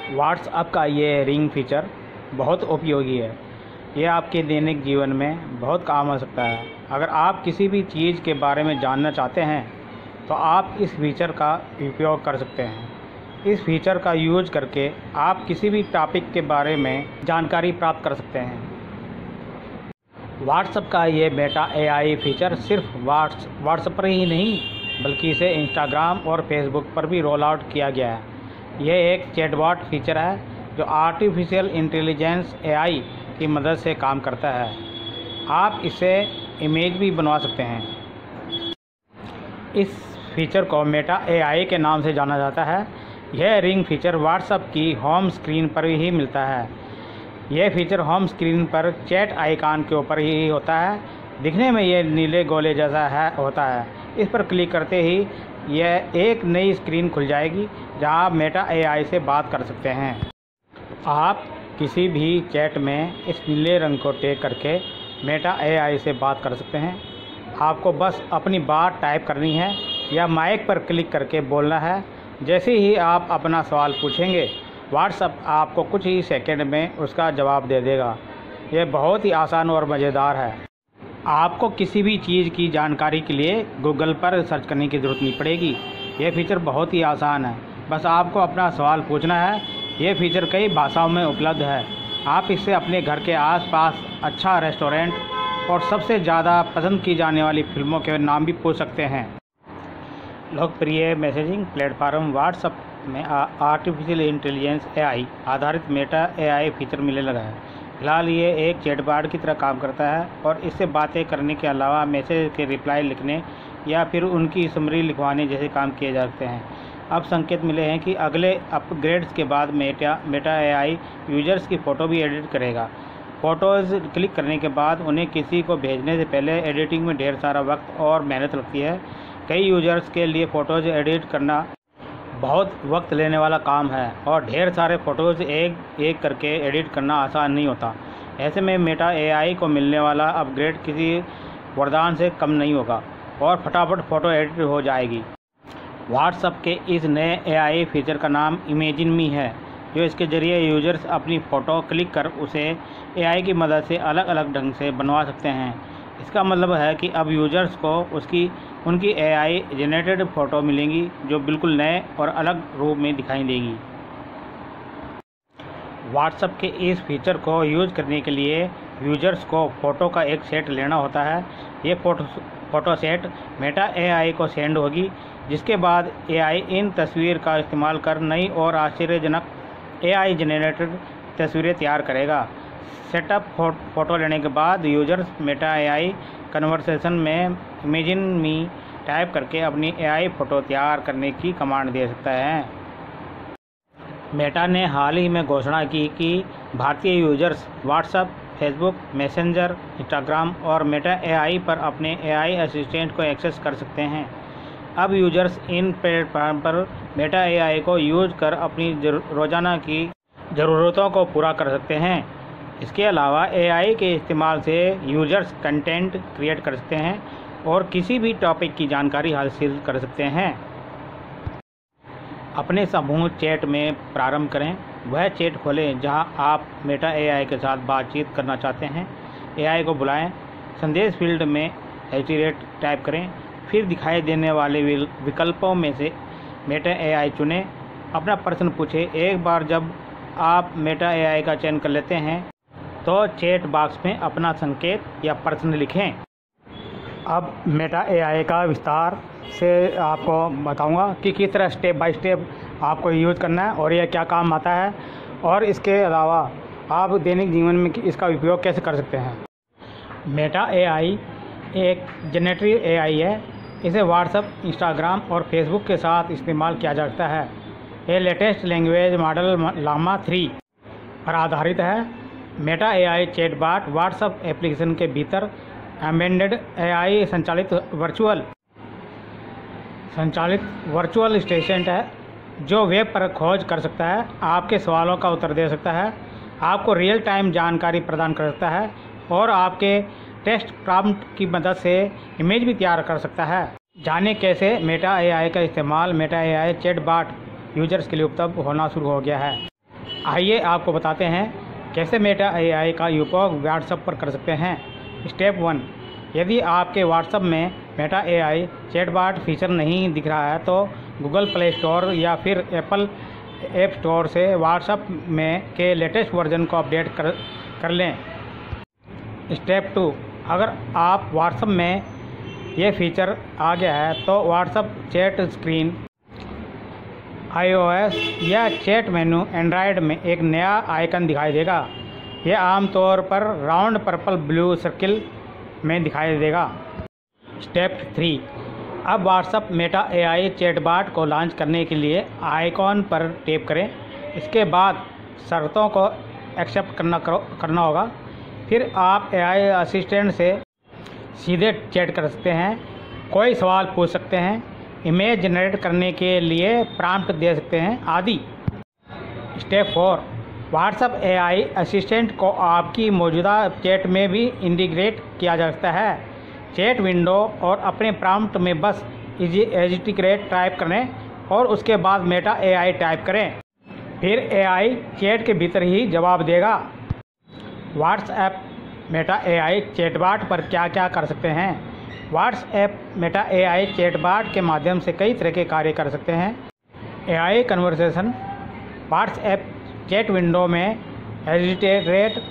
WhatsApp का ये ring feature बहुत उपयोगी है। ये आपके दैनिक जीवन में बहुत काम आ सकता है। अगर आप किसी भी चीज़ के बारे में जानना चाहते हैं तो आप इस फीचर का उपयोग कर सकते हैं। इस फीचर का यूज करके आप किसी भी टॉपिक के बारे में जानकारी प्राप्त कर सकते हैं। व्हाट्सएप का ये मेटा एआई फीचर सिर्फ व्हाट्सएप पर ही नहीं बल्कि इसे इंस्टाग्राम और फेसबुक पर भी रोल आउट किया गया है। यह एक चैटबॉट फीचर है जो आर्टिफिशियल इंटेलिजेंस एआई की मदद से काम करता है। आप इससे इमेज भी बनवा सकते हैं। इस फीचर को मेटा एआई के नाम से जाना जाता है। यह रिंग फीचर व्हाट्सएप की होम स्क्रीन पर ही मिलता है। यह फीचर होम स्क्रीन पर चैट आइकॉन के ऊपर ही होता है। दिखने में यह नीले गोले जैसा होता है। इस पर क्लिक करते ही यह एक नई स्क्रीन खुल जाएगी जहां आप मेटा एआई से बात कर सकते हैं। आप किसी भी चैट में इस नीले रंग को टैग करके मेटा एआई से बात कर सकते हैं। आपको बस अपनी बात टाइप करनी है या माइक पर क्लिक करके बोलना है। जैसे ही आप अपना सवाल पूछेंगे व्हाट्सएप आपको कुछ ही सेकंड में उसका जवाब दे देगा। यह बहुत ही आसान और मज़ेदार है। आपको किसी भी चीज़ की जानकारी के लिए गूगल पर सर्च करने की ज़रूरत नहीं पड़ेगी। यह फीचर बहुत ही आसान है। बस आपको अपना सवाल पूछना है। यह फीचर कई भाषाओं में उपलब्ध है। आप इससे अपने घर के आसपास अच्छा रेस्टोरेंट और सबसे ज़्यादा पसंद की जाने वाली फिल्मों के नाम भी पूछ सकते हैं। लोकप्रिय मैसेजिंग प्लेटफॉर्म व्हाट्सएप में आर्टिफिशियल इंटेलिजेंस एआई आधारित मेटा एआई फीचर मिलने लगा है। फिलहाल ये एक चैटबॉट की तरह काम करता है और इससे बातें करने के अलावा मैसेज के रिप्लाई लिखने या फिर उनकी समरी लिखवाने जैसे काम किए जा सकते हैं। अब संकेत मिले हैं कि अगले अपग्रेड्स के बाद मेटा एआई यूजर्स की फ़ोटो भी एडिट करेगा। फ़ोटोज़ क्लिक करने के बाद उन्हें किसी को भेजने से पहले एडिटिंग में ढेर सारा वक्त और मेहनत लगती है। कई यूजर्स के लिए फ़ोटोज़ एडिट करना बहुत वक्त लेने वाला काम है और ढेर सारे फ़ोटोज़ एक एक करके एडिट करना आसान नहीं होता। ऐसे में मेटा एआई को मिलने वाला अपग्रेड किसी वरदान से कम नहीं होगा और फटाफट फ़ोटो एडिट हो जाएगी। व्हाट्सएप के इस नए एआई फीचर का नाम इमेजिन मी है, जो इसके ज़रिए यूजर्स अपनी फ़ोटो क्लिक कर उसे एआई की मदद से अलग अलग ढंग से बनवा सकते हैं। इसका मतलब है कि अब यूजर्स को उनकी एआई जनरेटेड फ़ोटो मिलेंगी जो बिल्कुल नए और अलग रूप में दिखाई देगी। व्हाट्सएप के इस फीचर को यूज़ करने के लिए यूजर्स को फ़ोटो का एक सेट लेना होता है। ये फ़ोटो सेट मेटा एआई को सेंड होगी, जिसके बाद एआई इन तस्वीर का इस्तेमाल कर नई और आश्चर्यजनक एआई जनरेटेड तस्वीरें तैयार करेगा। सेटअप फ़ोटो लेने के बाद यूजर्स मेटा एआई कन्वर्सेशन में इमेजिन मी टाइप करके अपनी एआई फ़ोटो तैयार करने की कमांड दे सकता है। मेटा ने हाल ही में घोषणा की कि भारतीय users WhatsApp, Facebook, messenger, Instagram और मेटा एआई पर अपने एआई असिस्टेंट को एक्सेस कर सकते हैं। अब यूजर्स इन प्लेटफॉर्म पर मेटा एआई को यूज कर अपनी रोज़ाना की ज़रूरतों को पूरा कर सकते हैं। इसके अलावा एआई के इस्तेमाल से यूजर्स कंटेंट क्रिएट कर सकते हैं और किसी भी टॉपिक की जानकारी हासिल कर सकते हैं। अपने समूह चैट में प्रारंभ करें। वह चैट खोलें जहां आप मेटा एआई के साथ बातचीत करना चाहते हैं। एआई को बुलाएं। संदेश फील्ड में @ टाइप करें। फिर दिखाई देने वाले विकल्पों में से मेटा एआई चुनें। अपना प्रश्न पूछें। एक बार जब आप मेटा एआई का चयन कर लेते हैं तो चैट बॉक्स में अपना संकेत या प्रश्न लिखें। अब मेटा एआई का विस्तार से आपको बताऊंगा कि किस तरह स्टेप बाय स्टेप आपको यूज़ करना है और यह क्या काम आता है और इसके अलावा आप दैनिक जीवन में इसका उपयोग कैसे कर सकते हैं। मेटा एआई एक जनरेटिव एआई है। इसे व्हाट्सएप, इंस्टाग्राम और फेसबुक के साथ इस्तेमाल किया जा सकता है। यह लेटेस्ट लैंग्वेज मॉडल लामा 3 पर आधारित है। Meta AI chatbot WhatsApp application के भीतर एम्बेडेड एआई संचालित वर्चुअल असिस्टेंट है जो वेब पर खोज कर सकता है, आपके सवालों का उत्तर दे सकता है, आपको रियल टाइम जानकारी प्रदान कर सकता है और आपके टेक्स्ट प्रॉम्प्ट की मदद से इमेज भी तैयार कर सकता है। जाने कैसे मेटा एआई का इस्तेमाल मेटा एआई चैटबॉट यूजर्स के लिए उपलब्ध होना शुरू हो गया है। आइए आपको बताते हैं कैसे मेटा एआई का उपयोग व्हाट्सएप पर कर सकते हैं। स्टेप 1, यदि आपके व्हाट्सएप में मेटा एआई चैटबॉट फीचर नहीं दिख रहा है तो गूगल प्ले स्टोर या फिर एप्पल ऐप स्टोर से व्हाट्सएप में के लेटेस्ट वर्जन को अपडेट कर लें। स्टेप 2, अगर आप व्हाट्सएप में ये फीचर आ गया है तो व्हाट्सएप चैट स्क्रीन iOS या चैट मेनू एंड्रॉयड में एक नया आइकन दिखाई देगा। यह आमतौर पर राउंड पर्पल ब्लू सर्किल में दिखाई देगा। स्टेप 3, अब व्हाट्सएप मेटा एआई चैटबॉट को लॉन्च करने के लिए आइकॉन पर टैप करें। इसके बाद शर्तों को एक्सेप्ट करना होगा। फिर आप एआई असिस्टेंट से सीधे चैट कर सकते हैं, कोई सवाल पूछ सकते हैं, इमेज जनरेट करने के लिए प्रॉम्प्ट दे सकते हैं आदि। स्टेप 4, व्हाट्सएप एआई असिस्टेंट को आपकी मौजूदा चैट में भी इंटीग्रेट किया जा सकता है। चैट विंडो और अपने प्रॉम्प्ट में बस एजिटिक्रेट टाइप करें और उसके बाद मेटा एआई टाइप करें, फिर एआई चैट के भीतर ही जवाब देगा। व्हाट्सएप मेटा एआई चैटबॉट पर क्या क्या कर सकते हैं। व्हाट्सएप मेटा एआई चैटबॉट के माध्यम से कई तरह के कार्य कर सकते हैं। AI conversation, WhatsApp chat window में एजिटेट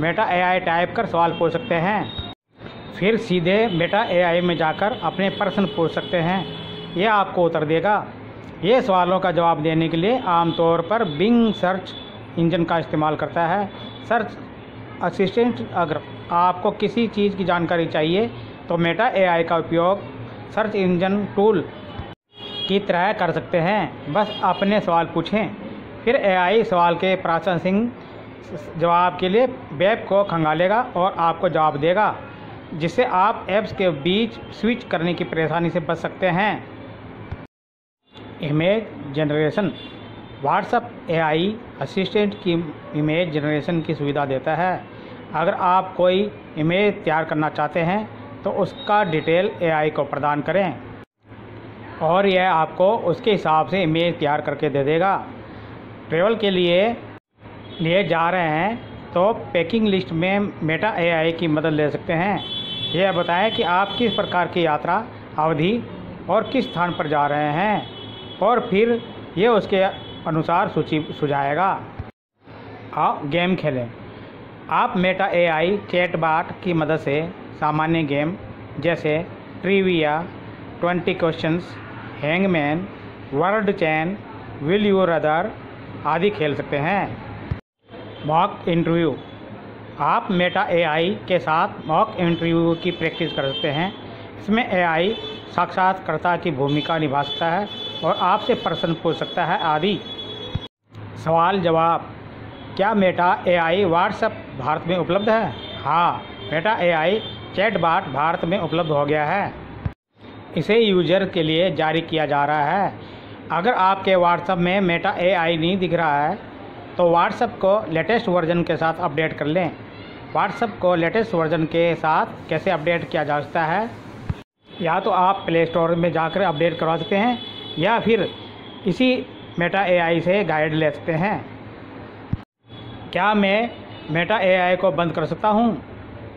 मेटा एआई टाइप कर सवाल पूछ सकते हैं, फिर सीधे मेटा एआई में जाकर अपने प्रश्न पूछ सकते हैं, यह आपको उत्तर देगा। ये सवालों का जवाब देने के लिए आमतौर पर बिंग सर्च इंजन का इस्तेमाल करता है। सर्च असिस्टेंट, अगर आपको किसी चीज़ की जानकारी चाहिए तो मेटा एआई का उपयोग सर्च इंजन टूल की तरह कर सकते हैं। बस अपने सवाल पूछें, फिर एआई सवाल के प्रोसेसिंग जवाब के लिए वेब को खंगालेगा और आपको जवाब देगा, जिससे आप ऐप्स के बीच स्विच करने की परेशानी से बच सकते हैं। Image generation, WhatsApp AI assistant की इमेज जनरेशन की सुविधा देता है। अगर आप कोई इमेज तैयार करना चाहते हैं तो उसका डिटेल एआई को प्रदान करें और यह आपको उसके हिसाब से इमेज तैयार करके दे देगा। ट्रैवल के लिए जा रहे हैं तो पैकिंग लिस्ट में मेटा एआई की मदद ले सकते हैं। यह बताएं कि आप किस प्रकार की यात्रा अवधि और किस स्थान पर जा रहे हैं और फिर यह उसके अनुसार सूची सुझाएगा। आप गेम खेलें, आप मेटा एआई चैटबॉट की मदद से सामान्य गेम जैसे trivia, 20 questions, hangman, word chain, will you rather आदि खेल सकते हैं। मॉक इंटरव्यू, आप मेटा एआई के साथ मॉक इंटरव्यू की प्रैक्टिस कर सकते हैं। इसमें एआई साक्षात्कारकर्ता की भूमिका निभा सकता है और आपसे प्रश्न पूछ सकता है आदि। सवाल जवाब, क्या मेटा एआई व्हाट्सएप भारत में उपलब्ध है? हाँ, मेटा एआई चैटबॉट भारत में उपलब्ध हो गया है। इसे यूजर के लिए जारी किया जा रहा है। अगर आपके व्हाट्सएप में मेटा एआई नहीं दिख रहा है तो व्हाट्सएप को लेटेस्ट वर्जन के साथ अपडेट कर लें। व्हाट्सएप को लेटेस्ट वर्जन के साथ कैसे अपडेट किया जा सकता है? या तो आप प्ले स्टोर में जाकर अपडेट करवा सकते हैं या फिर इसी मेटा एआई से गाइड ले सकते हैं। क्या मैं मेटा एआई को बंद कर सकता हूं?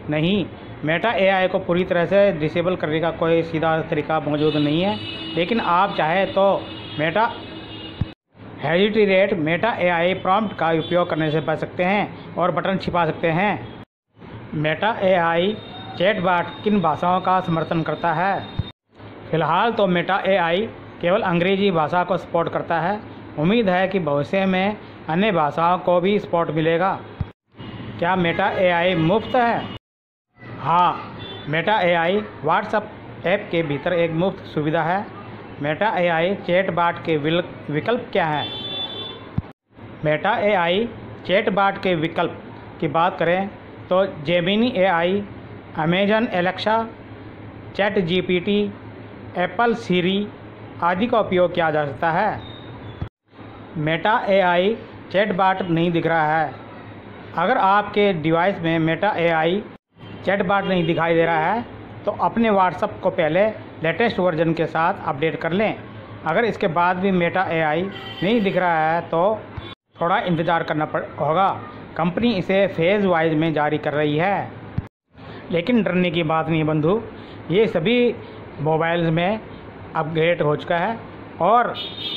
नहीं, मेटा एआई को पूरी तरह से डिसेबल करने का कोई सीधा तरीका मौजूद नहीं है, लेकिन आप चाहें तो मेटा एआई प्रॉम्प्ट का उपयोग करने से बच सकते हैं और बटन छिपा सकते हैं। मेटा एआई चैटबॉट किन भाषाओं का समर्थन करता है? फिलहाल तो मेटा एआई केवल अंग्रेजी भाषा को सपोर्ट करता है। उम्मीद है कि भविष्य में अन्य भाषाओं को भी सपोर्ट मिलेगा। क्या मेटा एआई मुफ्त है? हाँ, मेटा एआई व्हाट्सएप ऐप के भीतर एक मुफ्त सुविधा है। मेटा एआई चैटबॉट के विकल्प क्या हैं? मेटा एआई चैटबॉट के विकल्प की बात करें तो Gemini AI, Amazon Alexa, chat GPT, Apple Siri आदि का उपयोग किया जा सकता है। मेटा एआई चैटबॉट नहीं दिख रहा है। अगर आपके डिवाइस में मेटा एआई चैटबॉट नहीं दिखाई दे रहा है तो अपने व्हाट्सएप को पहले लेटेस्ट वर्जन के साथ अपडेट कर लें। अगर इसके बाद भी मेटा एआई नहीं दिख रहा है तो थोड़ा इंतज़ार करना होगा। कंपनी इसे फेज़ वाइज में जारी कर रही है। लेकिन डरने की बात नहीं है बंधु, ये सभी मोबाइल्स में अपग्रेड हो चुका है और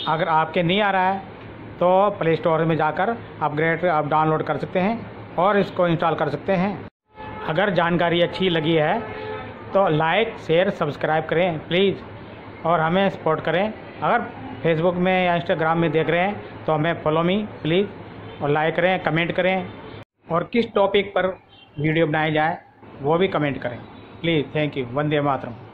अगर आपके नहीं आ रहा है तो प्ले स्टोर में जाकर अपग्रेड आप डाउनलोड कर सकते हैं और इसको इंस्टॉल कर सकते हैं। अगर जानकारी अच्छी लगी है तो लाइक शेयर सब्सक्राइब करें प्लीज़ और हमें सपोर्ट करें। अगर फेसबुक में या इंस्टाग्राम में देख रहे हैं तो हमें फॉलो मी प्लीज़ और लाइक करें, कमेंट करें और किस टॉपिक पर वीडियो बनाई जाए वो भी कमेंट करें please. Thank you. Vande Mataram.